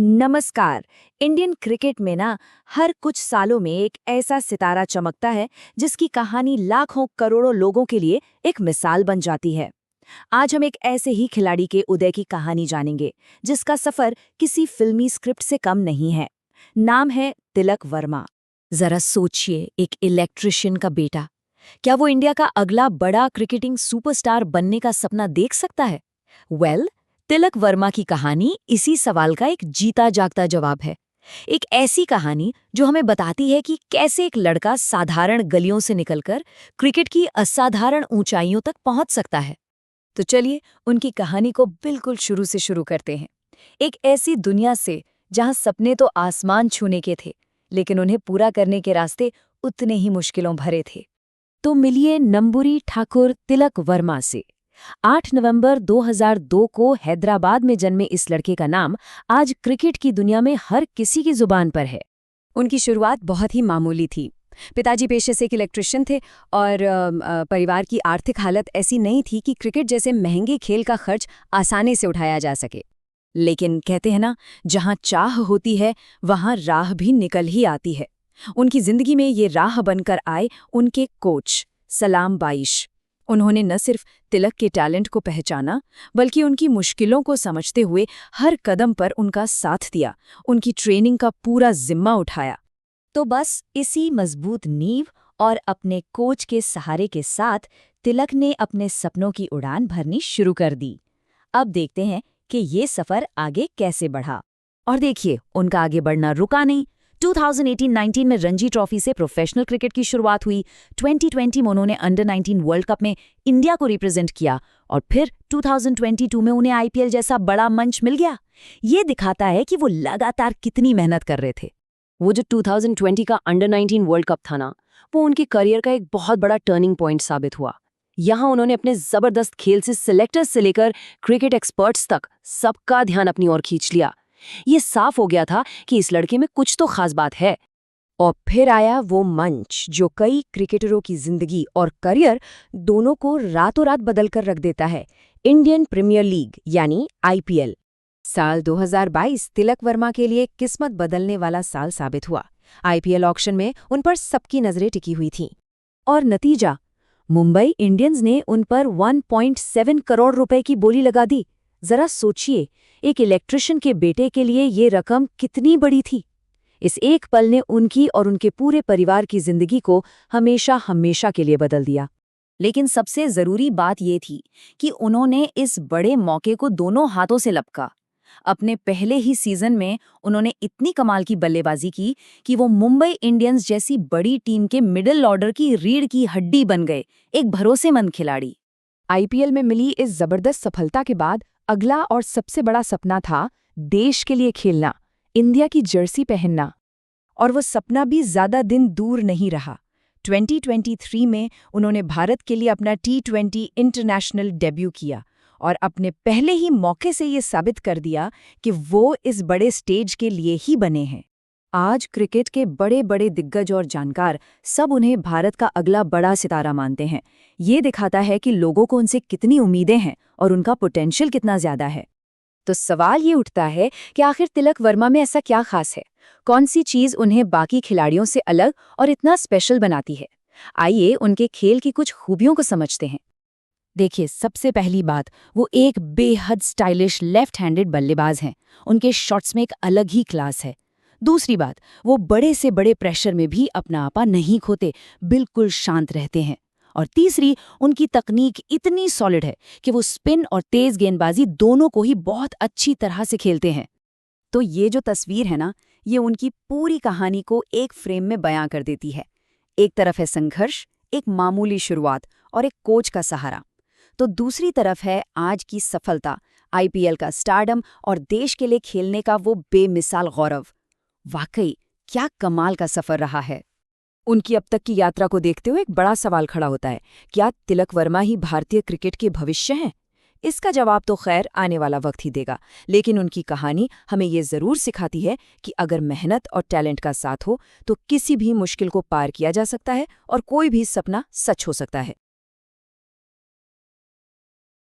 नमस्कार। Indian cricket में ना हर कुछ सालों में एक ऐसा सितारा चमकता है जिसकी कहानी लाखों करोड़ों लोगों के लिए एक मिसाल बन जाती है। आज हम एक ऐसे ही खिलाड़ी के उदय की कहानी जानेंगे जिसका सफर किसी फिल्मी स्क्रिप्ट से कम नहीं है। नाम है तिलक वर्मा। जरा सोचिए, एक इलेक्ट्रिशियन का बेटा, क्या वो इंडिया का अगला बड़ा क्रिकेटिंग सुपरस्टार बनने का सपना देख सकता है? तिलक वर्मा की कहानी इसी सवाल का एक जीता जागता जवाब है। एक ऐसी कहानी जो हमें बताती है कि कैसे एक लड़का साधारण गलियों से निकलकर क्रिकेट की असाधारण ऊंचाइयों तक पहुंच सकता है। तो चलिए उनकी कहानी को बिल्कुल शुरू से शुरू करते हैं। एक ऐसी दुनिया से जहां सपने तो आसमान छूने के थे, लेकिन उन्हें पूरा करने के रास्ते उतने ही मुश्किलों भरे थे। तो मिलिए नंबुरी ठाकुर तिलक वर्मा से। 8 नवंबर 2002 को हैदराबाद में जन्मे इस लड़के का नाम आज क्रिकेट की दुनिया में हर किसी की जुबान पर है। उनकी शुरुआत बहुत ही मामूली थी। पिताजी पेशे से एक इलेक्ट्रिशियन थे और परिवार की आर्थिक हालत ऐसी नहीं थी कि क्रिकेट जैसे महंगे खेल का खर्च आसानी से उठाया जा सके। लेकिन कहते हैं ना, जहां चाह होती है वहां राह भी निकल ही आती है। उनकी जिंदगी में ये राह बनकर आए उनके कोच सलाम बाइश। उन्होंने न सिर्फ तिलक के टैलेंट को पहचाना, बल्कि उनकी मुश्किलों को समझते हुए हर कदम पर उनका साथ दिया, उनकी ट्रेनिंग का पूरा जिम्मा उठाया। तो बस इसी मजबूत नींव और अपने कोच के सहारे के साथ तिलक ने अपने सपनों की उड़ान भरनी शुरू कर दी। अब देखते हैं कि ये सफर आगे कैसे बढ़ा। और देखिए, उनका आगे बढ़ना रुका नहीं। 2018-19 में रणजी ट्रॉफी से प्रोफेशनल क्रिकेट की शुरुआत हुई। 2020 में उन्होंने अंडर 19 वर्ल्ड कप में इंडिया को रिप्रेजेंट किया और फिर 2022 में उन्हें आईपीएल जैसा बड़ा मंच मिल गया। ये दिखाता है कि वो लगातार कितनी मेहनत कर रहे थे। वो जो 2020 का अंडर 19 वर्ल्ड कप था ना, वो उनके करियर का एक बहुत बड़ा टर्निंग पॉइंट साबित हुआ। यहाँ उन्होंने अपने जबरदस्त खेल से सिलेक्टर्स से लेकर क्रिकेट एक्सपर्ट्स तक सबका ध्यान अपनी ओर खींच लिया। ये साफ हो गया था कि इस लड़के में कुछ तो खास बात है। और फिर आया वो मंच जो कई क्रिकेटरों की जिंदगी और करियर दोनों को रातों रात बदल कर रख देता है। इंडियन प्रीमियर लीग यानी आईपीएल। साल 2022 तिलक वर्मा के लिए किस्मत बदलने वाला साल साबित हुआ। आईपीएल ऑक्शन में उन पर सबकी नजरें टिकी हुई थीं। और नतीजा, मुंबई इंडियंस ने उन पर 1.7 करोड़ रुपए की बोली लगा दी। जरा सोचिए, एक इलेक्ट्रिशियन के बेटे के लिए ये रकम कितनी बड़ी थी। इस एक पल ने उनकी और उनके पूरे परिवार की जिंदगी को हमेशा हमेशा के लिए बदल दिया। लेकिन सबसे जरूरी बात ये थी कि उन्होंने इस बड़े मौके को दोनों हाथों से लपका। अपने पहले ही सीजन में उन्होंने इतनी कमाल की बल्लेबाजी की कि वो मुंबई इंडियंस जैसी बड़ी टीम के मिडिल ऑर्डर की रीढ़ की हड्डी बन गए, एक भरोसेमंद खिलाड़ी। आईपीएल में मिली इस जबरदस्त सफलता के बाद अगला और सबसे बड़ा सपना था देश के लिए खेलना, इंडिया की जर्सी पहनना। और वो सपना भी ज्यादा दिन दूर नहीं रहा। 2023 में उन्होंने भारत के लिए अपना T20 इंटरनेशनल डेब्यू किया और अपने पहले ही मौके से ये साबित कर दिया कि वो इस बड़े स्टेज के लिए ही बने हैं। आज क्रिकेट के बड़े बड़े दिग्गज और जानकार सब उन्हें भारत का अगला बड़ा सितारा मानते हैं। ये दिखाता है कि लोगों को उनसे कितनी उम्मीदें हैं और उनका पोटेंशियल कितना ज्यादा है। तो सवाल ये उठता है कि आखिर तिलक वर्मा में ऐसा क्या खास है? कौन सी चीज उन्हें बाकी खिलाड़ियों से अलग और इतना स्पेशल बनाती है? आइए उनके खेल की कुछ खूबियों को समझते हैं। देखिए, सबसे पहली बात, वो एक बेहद स्टाइलिश लेफ्ट हैंडेड बल्लेबाज हैं। उनके शॉट्स में एक अलग ही क्लास है। दूसरी बात, वो बड़े से बड़े प्रेशर में भी अपना आपा नहीं खोते, बिल्कुल शांत रहते हैं। और तीसरी, उनकी तकनीक इतनी सॉलिड है कि वो स्पिन और तेज गेंदबाजी दोनों को ही बहुत अच्छी तरह से खेलते हैं। तो ये जो तस्वीर है ना, ये उनकी पूरी कहानी को एक फ्रेम में बयां कर देती है। एक तरफ है संघर्ष, एक मामूली शुरुआत और एक कोच का सहारा। तो दूसरी तरफ है आज की सफलता, आईपीएल का स्टारडम और देश के लिए खेलने का वो बेमिसाल गौरव। वाकई क्या कमाल का सफर रहा है। उनकी अब तक की यात्रा को देखते हुए एक बड़ा सवाल खड़ा होता है, क्या तिलक वर्मा ही भारतीय क्रिकेट के भविष्य हैं? इसका जवाब तो खैर आने वाला वक्त ही देगा, लेकिन उनकी कहानी हमें ये जरूर सिखाती है कि अगर मेहनत और टैलेंट का साथ हो तो किसी भी मुश्किल को पार किया जा सकता है और कोई भी सपना सच हो सकता है।